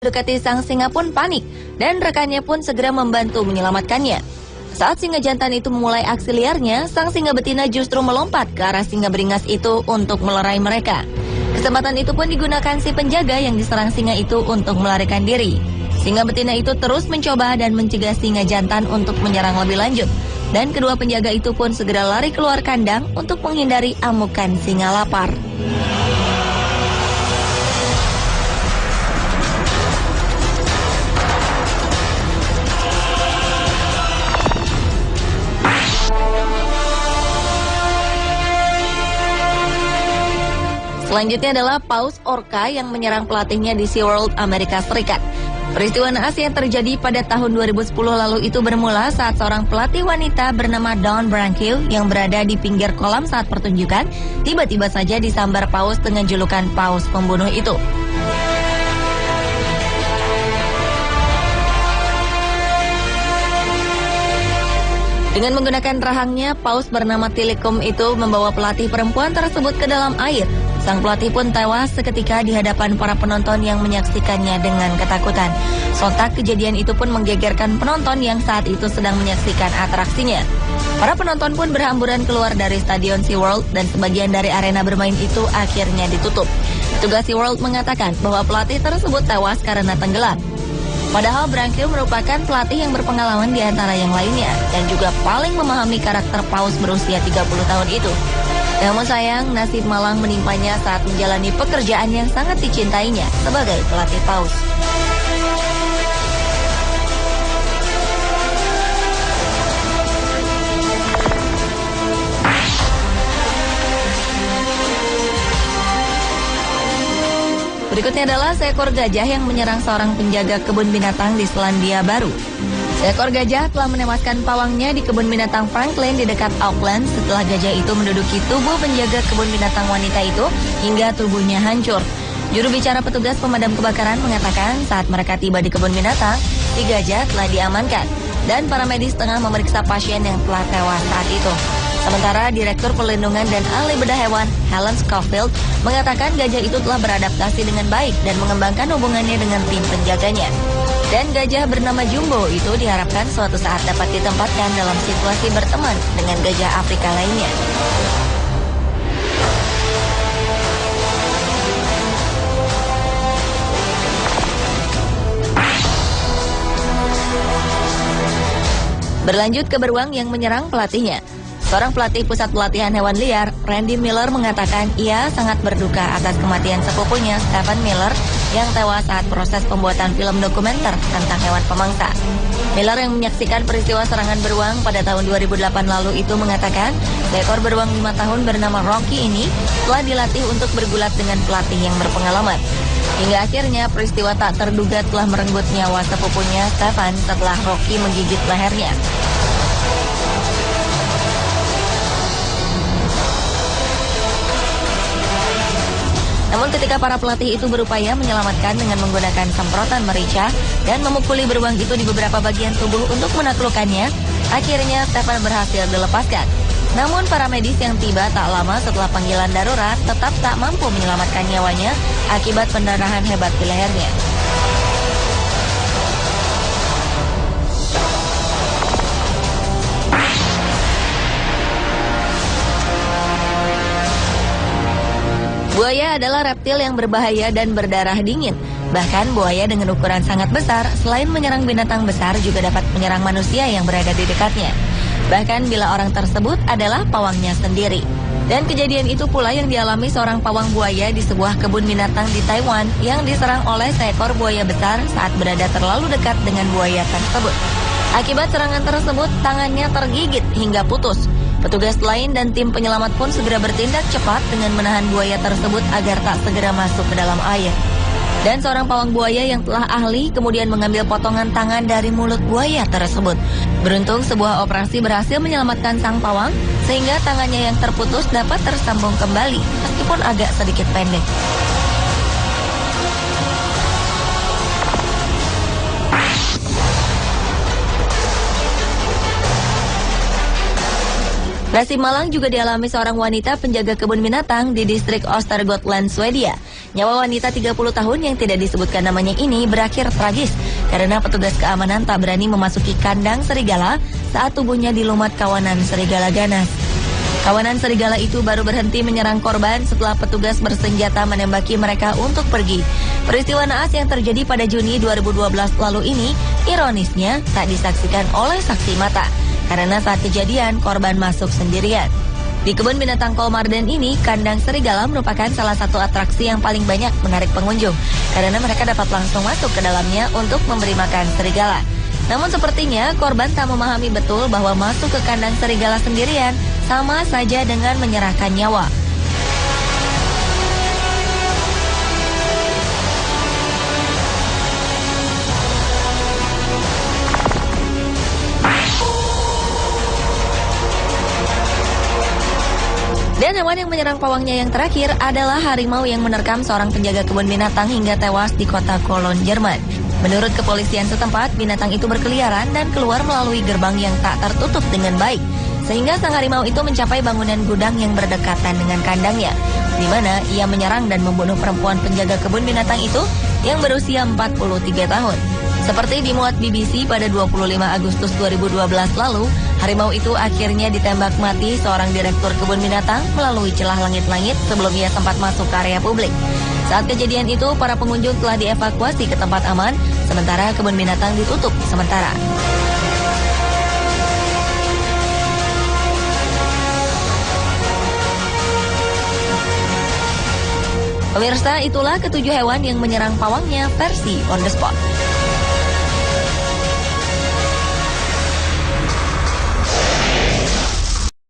Mendekati sang singa pun panik dan rekannya pun segera membantu menyelamatkannya. Saat singa jantan itu memulai aksi liarnya, sang singa betina justru melompat ke arah singa beringas itu untuk melerai mereka. Kesempatan itu pun digunakan si penjaga yang diserang singa itu untuk melarikan diri. Singa betina itu terus mencoba dan mencegah singa jantan untuk menyerang lebih lanjut. Dan kedua penjaga itu pun segera lari keluar kandang untuk menghindari amukan singa lapar. Selanjutnya adalah paus orca yang menyerang pelatihnya di SeaWorld, Amerika Serikat. Peristiwa naas yang terjadi pada tahun 2010 lalu itu bermula saat seorang pelatih wanita bernama Dawn Brankill yang berada di pinggir kolam saat pertunjukan, tiba-tiba saja disambar paus dengan julukan paus pembunuh itu. Dengan menggunakan rahangnya, paus bernama Tilikum itu membawa pelatih perempuan tersebut ke dalam air. Sang pelatih pun tewas seketika di hadapan para penonton yang menyaksikannya dengan ketakutan. Sontak kejadian itu pun menggegerkan penonton yang saat itu sedang menyaksikan atraksinya. Para penonton pun berhamburan keluar dari stadion SeaWorld dan sebagian dari arena bermain itu akhirnya ditutup. Petugas SeaWorld mengatakan bahwa pelatih tersebut tewas karena tenggelam. Padahal Brankill merupakan pelatih yang berpengalaman di antara yang lainnya dan juga paling memahami karakter paus berusia 30 tahun itu. Namun sayang, nasib malang menimpanya saat menjalani pekerjaan yang sangat dicintainya sebagai pelatih paus. Berikutnya adalah seekor gajah yang menyerang seorang penjaga kebun binatang di Selandia Baru. Seekor gajah telah menewaskan pawangnya di kebun binatang Franklin di dekat Auckland setelah gajah itu menduduki tubuh penjaga kebun binatang wanita itu hingga tubuhnya hancur. Juru bicara petugas pemadam kebakaran mengatakan saat mereka tiba di kebun binatang, si gajah telah diamankan dan para medis tengah memeriksa pasien yang telah tewas saat itu. Sementara Direktur Perlindungan dan Ahli Bedah Hewan Helen Schofield mengatakan gajah itu telah beradaptasi dengan baik dan mengembangkan hubungannya dengan tim penjaganya. Dan gajah bernama Jumbo itu diharapkan suatu saat dapat ditempatkan dalam situasi berteman dengan gajah Afrika lainnya. Berlanjut ke beruang yang menyerang pelatihnya. Seorang pelatih pusat pelatihan hewan liar, Randy Miller mengatakan ia sangat berduka atas kematian sepupunya, Stephen Miller, yang tewas saat proses pembuatan film dokumenter tentang hewan pemangsa. Miller yang menyaksikan peristiwa serangan beruang pada tahun 2008 lalu itu mengatakan, seekor beruang 5 tahun bernama Rocky ini telah dilatih untuk bergulat dengan pelatih yang berpengalaman. Hingga akhirnya peristiwa tak terduga telah merenggut nyawa sepupunya, Stephen, setelah Rocky menggigit lehernya. Namun ketika para pelatih itu berupaya menyelamatkan dengan menggunakan semprotan merica dan memukuli beruang itu di beberapa bagian tubuh untuk menaklukkannya, akhirnya Stephen berhasil dilepaskan. Namun para medis yang tiba tak lama setelah panggilan darurat tetap tak mampu menyelamatkan nyawanya akibat pendarahan hebat di lehernya. Buaya adalah reptil yang berbahaya dan berdarah dingin. Bahkan buaya dengan ukuran sangat besar, selain menyerang binatang besar juga dapat menyerang manusia yang berada di dekatnya. Bahkan bila orang tersebut adalah pawangnya sendiri. Dan kejadian itu pula yang dialami seorang pawang buaya di sebuah kebun binatang di Taiwan yang diserang oleh seekor buaya besar saat berada terlalu dekat dengan buaya tersebut. Akibat serangan tersebut, tangannya tergigit hingga putus. Petugas lain dan tim penyelamat pun segera bertindak cepat dengan menahan buaya tersebut agar tak segera masuk ke dalam air. Dan seorang pawang buaya yang telah ahli kemudian mengambil potongan tangan dari mulut buaya tersebut. Beruntung sebuah operasi berhasil menyelamatkan sang pawang sehingga tangannya yang terputus dapat tersambung kembali meskipun agak sedikit pendek. Nasib malang juga dialami seorang wanita penjaga kebun binatang di distrik Östergötland, Swedia. Nyawa wanita 30 tahun yang tidak disebutkan namanya ini berakhir tragis karena petugas keamanan tak berani memasuki kandang serigala saat tubuhnya dilumat kawanan serigala ganas. Kawanan serigala itu baru berhenti menyerang korban setelah petugas bersenjata menembaki mereka untuk pergi. Peristiwa naas yang terjadi pada Juni 2012 lalu ini, ironisnya tak disaksikan oleh saksi mata, karena saat kejadian korban masuk sendirian. Di kebun binatang Kolmarden ini, kandang serigala merupakan salah satu atraksi yang paling banyak menarik pengunjung, karena mereka dapat langsung masuk ke dalamnya untuk memberi makan serigala. Namun sepertinya korban tak memahami betul bahwa masuk ke kandang serigala sendirian sama saja dengan menyerahkan nyawa. Dan hewan yang menyerang pawangnya yang terakhir adalah harimau yang menerkam seorang penjaga kebun binatang hingga tewas di kota Cologne, Jerman. Menurut kepolisian setempat, binatang itu berkeliaran dan keluar melalui gerbang yang tak tertutup dengan baik, sehingga sang harimau itu mencapai bangunan gudang yang berdekatan dengan kandangnya, di mana ia menyerang dan membunuh perempuan penjaga kebun binatang itu yang berusia 43 tahun. Seperti dimuat BBC pada 25 Agustus 2012 lalu, harimau itu akhirnya ditembak mati seorang direktur kebun binatang melalui celah langit-langit sebelum ia sempat masuk ke area publik. Saat kejadian itu, para pengunjung telah dievakuasi ke tempat aman, sementara kebun binatang ditutup sementara. Pemirsa, itulah ketujuh hewan yang menyerang pawangnya versi On The Spot.